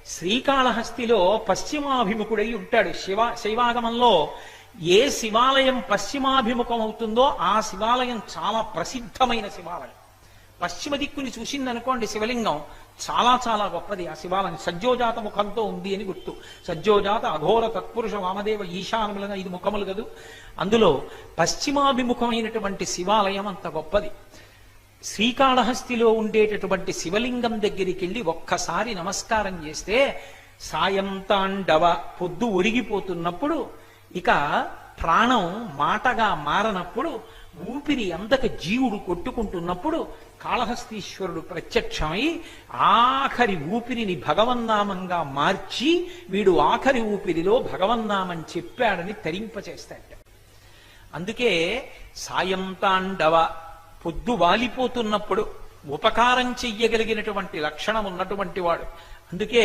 శ్రీకాళహస్తిలో పశ్చిమాభిముఖుడై ఉంటాడు. శైవాగమంలో ఏ శివాలయం పశ్చిమాభిముఖం అవుతుందో ఆ శివాలయం చాలా ప్రసిద్ధమైన శివాలయం. పశ్చిమ దిక్కుని చూసిందనుకోండి శివలింగం, చాలా చాలా గొప్పది ఆ శివాలయం. సజ్జోజాత ముఖంతో ఉంది అని గుర్తు. సజ్జోజాత అఘోర తత్పురుష వామదేవ ఈశానములుగా 5 ముఖములు కదూ. అందులో పశ్చిమాభిముఖమైనటువంటి శివాలయం అంత గొప్పది. శ్రీకాళహస్తిలో ఉండేటటువంటి శివలింగం దగ్గరికి వెళ్ళి ఒక్కసారి నమస్కారం చేస్తే సాయంతాండవ, పొద్దు ఒరిగిపోతున్నప్పుడు, ఇక ప్రాణం మాటగా మారనప్పుడు, ఊపిరి అందక జీవుడు కొట్టుకుంటున్నప్పుడు కాళహస్తీశ్వరుడు ప్రత్యక్షమై ఆఖరి ఊపిరిని భగవన్నామంగా మార్చి వీడు ఆఖరి ఊపిరిలో భగవన్నామం చెప్పాడని తరింపచేస్తాడు. అందుకే సాయంతాండవ, పొద్దు వాలిపోతున్నప్పుడు ఉపకారం చెయ్యగలిగినటువంటి లక్షణం ఉన్నటువంటి వాడు. అందుకే